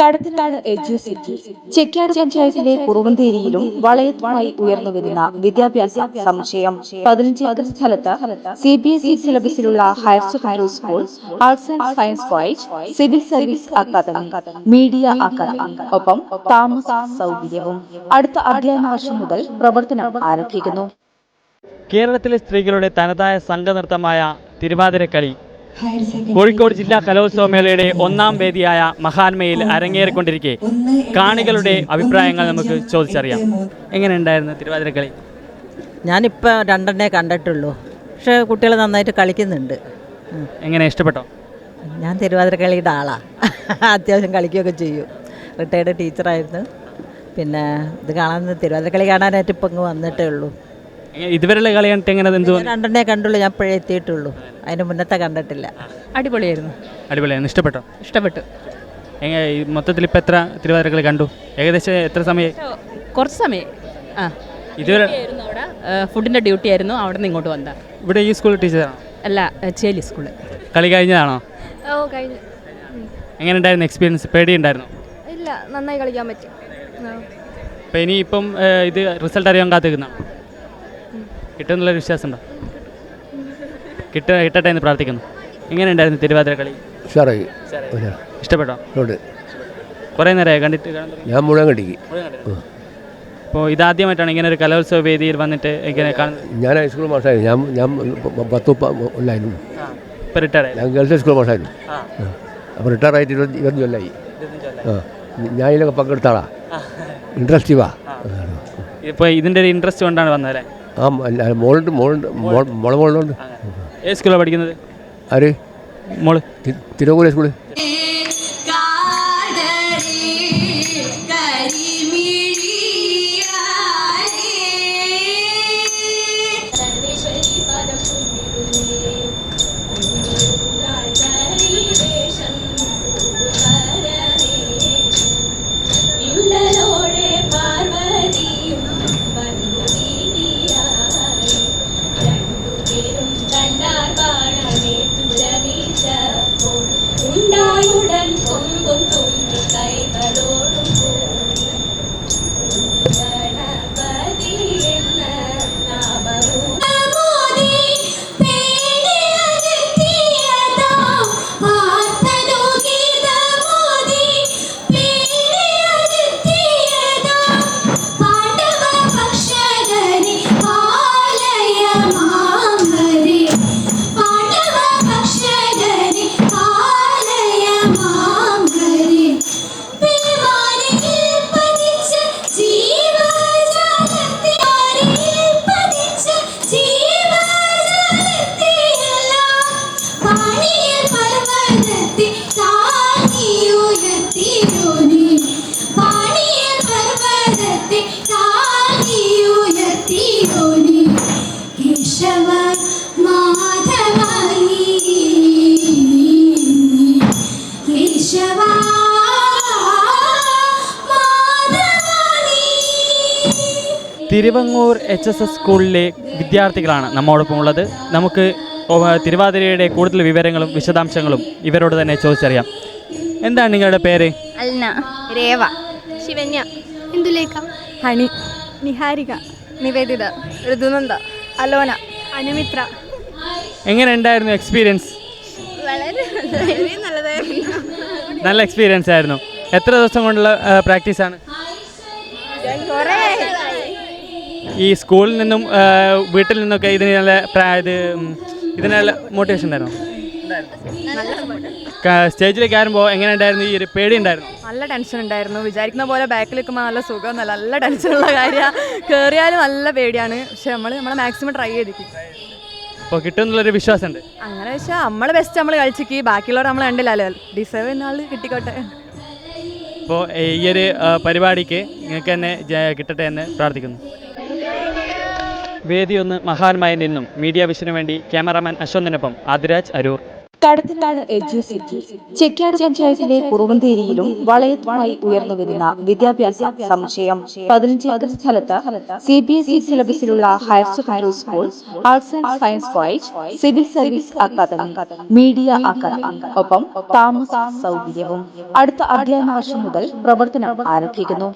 Kadathanad Educity Chekyad പഞ്ചായത്തിലെ കുറുവന്തേരിയിലും വളയത്തുമായി ഉയർന്നുവരുന്ന വിദ്യാഭ്യാസ സമുച്ചയം 15 ഏക്കർ സ്ഥലത്ത് CBSE സിലബസിലുള്ള higher secondary school, arts and science college, civil service academy, media academy, ഒപ്പം താമസ സൗകര്യവും അടുത്ത അധ്യയന വർഷം മുതൽ പ്രവർത്തനം ആരംഭിക്കുന്നു. കേരളത്തിലെ സ്ത്രീകളുടെ തനതായ സംഘനൃത്തമായ തിരുവാതിരക്കളി കോഴിക്കോട് ജില്ലാ കലോത്സവമേളയുടെ ഒന്നാം വേദിയായ മഹാന്മയിൽ അരങ്ങേറിക്കൊണ്ടിരിക്കെ കാണികളുടെ അഭിപ്രായങ്ങൾ നമുക്ക് ചോദിച്ചറിയാം. എങ്ങനെയുണ്ടായിരുന്നു തിരുവാതിരക്കളി? ഞാനിപ്പോൾ രണ്ടെണ്ണേ കണ്ടിട്ടുള്ളൂ, പക്ഷേ കുട്ടികൾ നന്നായിട്ട് കളിക്കുന്നുണ്ട്. എങ്ങനെ, ഇഷ്ടപ്പെട്ടോ? ഞാൻ തിരുവാതിരക്കളിയുടെ ആളാണ്, അത്യാവശ്യം കളിക്കുകയൊക്കെ ചെയ്യും. റിട്ടയർഡ് ടീച്ചറായിരുന്നു. പിന്നെ ഇത് കാണാൻ തിരുവാതിരക്കളി കാണാനായിട്ട് ഇപ്പം ഇങ്ങ് വന്നിട്ടേ ഉള്ളൂ. ഇതുവരെയുള്ള കളി കണ്ടിട്ട് എങ്ങനെ? രണ്ടെണ്ണേ കണ്ടുള്ളൂ, ഞാൻ ഇപ്പോഴേ എത്തിയിട്ടുള്ളൂ, അതിന് മുന്നത്തെ കണ്ടിട്ടില്ല. അടിപൊളിയായിരുന്നു. ഇഷ്ടപ്പെട്ടോ? ഇഷ്ടപ്പെട്ടു. മൊത്തത്തിൽ ഇപ്പം എത്ര തിരുവാതിരക്കളി കണ്ടു? ഏകദേശം എത്ര സമയം? കുറച്ച് സമയം. ഇതുവരെ അവിടെ ഫുഡിൻ്റെ ഡ്യൂട്ടി ആയിരുന്നു, അവിടെ നിന്ന് ഇങ്ങോട്ട് വന്നതാണ്. ഇവിടെ ഈ സ്കൂൾ ടീച്ചറാണോ? അല്ല, ചേലി സ്കൂള്. കളി കഴിഞ്ഞതാണോ? കഴിഞ്ഞു. എങ്ങനെ ഉണ്ടായിരുന്നു എക്സ്പീരിയൻസ്? പേടിയുണ്ടായിരുന്നു? ഇല്ല, നന്നായി കളിക്കാൻ പറ്റി. അപ്പം ഇനിയിപ്പം ഇത് റിസൾട്ട് അറിയാൻ കാത്തിരിക്കുന്നതാണോ? കിട്ടുമെന്നുള്ളൊരു വിശ്വാസമുണ്ടോ? കിട്ടട്ടെ എന്ന് പ്രാർത്ഥിക്കുന്നു. എങ്ങനെയുണ്ടായിരുന്നു തിരുവാതിരക്കളി? ഇഷ്ടപ്പെട്ടോ? കുറേ നേരമായി കണ്ടിട്ട്? ഞാൻ മുഴുവൻ കണ്ടിക്ക്. അപ്പോൾ ഇതാദ്യമായിട്ടാണ് ഇങ്ങനെ ഒരു കലോത്സവ വേദിയിൽ വന്നിട്ട് ഇങ്ങനെ കാണുന്നത്? ഞാൻ ഹൈസ്കൂൾ മാഷായിരുന്നു. ഞാൻ 10 ഇപ്പോൾ റിട്ടയർഡ്? ഞാൻ ഗേൾസ് ഹൈസ്കൂൾ മാഷായിരുന്നു. അപ്പോൾ റിട്ടയറായിട്ട് 25 കൊല്ലമായി. ഞാൻ ഇതിലൊക്കെ പങ്കെടുത്താളാ, ഇൻട്രസ്റ്റീവാ. ഇപ്പോൾ ഇതിൻ്റെ ഒരു ഇൻട്രസ്റ്റ് കൊണ്ടാണ് വന്നതല്ലേ? മോളുണ്ട്. ഏത് സ്കൂളാണ് പഠിക്കുന്നത്? ആര്? മോള് തിരുവോല സ്കൂള്. തിരുവങ്ങൂർ HSS സ്കൂളിലെ വിദ്യാർത്ഥികളാണ് നമ്മോടൊപ്പം ഉള്ളത്. നമുക്ക് തിരുവാതിരയുടെ കൂടുതൽ വിവരങ്ങളും വിശദാംശങ്ങളും ഇവരോട് തന്നെ ചോദിച്ചറിയാം. എന്താണ് നിങ്ങളുടെ പേര്? Alna, Rewa, Shivanya, Indulekha, honey, Niharika, Nivedita, Rithunanda, Alona, അനുമിത്ര. എങ്ങനെ ഉണ്ടായിരുന്നു എക്സ്പീരിയൻസ്? വളരെ നല്ലതായിരുന്നു. നല്ല എക്സ്പീരിയൻസ് ആയിരുന്നു. എത്ര ദിവസം കൊണ്ടുള്ള പ്രാക്ടീസാണ്? ഈ സ്കൂളിൽ നിന്നും വീട്ടിൽ നിന്നൊക്കെ ഇതിനുള്ള മോട്ടിവേഷൻ ഉണ്ടായിരുന്നു? സ്റ്റേജിലേക്ക് കയറുമ്പോൾ എങ്ങനെ ഉണ്ടായിരുന്നു? ഈ ഒരു പേടി ഉണ്ടായിരുന്നു? നല്ല ടെൻഷൻ ഉണ്ടായിരുന്നു. വിചാരിക്കുന്ന പോലെ ബാക്കിൽ നിൽക്കുമ്പോൾ നല്ല സുഖം, നല്ല ടെൻഷനുള്ള കാര്യമാണ്. കയറിയാലും നല്ല പേടിയാണ്, പക്ഷെ നമ്മളെ മാക്സിമം ട്രൈ ചെയ്തിരിക്കും. അപ്പോൾ കിട്ടുമെന്നുള്ളൊരു വിശ്വാസമുണ്ട്. അങ്ങനെ വെച്ചാൽ നമ്മൾ ബെസ്റ്റ് നമ്മൾ കളിച്ചിക്ക്, ബാക്കിയുള്ളവർ നമ്മൾ കണ്ടില്ലല്ലോ, ഡിസേർവ് ചെയ്യുന്ന ആൾ കിട്ടിക്കോട്ടെ. അപ്പോൾ ഈ ഒരു പരിപാടിക്ക് നിങ്ങൾക്ക് തന്നെ കിട്ടട്ടെ എന്ന് പ്രാർത്ഥിക്കുന്നു. വേദി 1 മഹാന്മായിൽ നിന്നും മീഡിയ വിഷന് വേണ്ടി ക്യാമറാമാൻ അശ്വന്തിനൊപ്പം ആദിരാജ്, അരൂർ. കടത്തനാട് എഡ്യൂസിറ്റി ചെക്കാട് പഞ്ചായത്തിലെ കുറുവന്തേരിയിലും വളയത്തുമായി ഉയർന്നുവരുന്ന വിദ്യാഭ്യാസ സമുച്ചയം 15 ഏക്കർ സ്ഥലത്ത് CBSE സിലബസിലുള്ള higher secondary school, arts and science college, civil service academy, media academy, ഒപ്പം താമസ സൗകര്യവും അടുത്ത അധ്യയന വർഷം മുതൽ പ്രവർത്തനം ആരംഭിക്കുന്നു.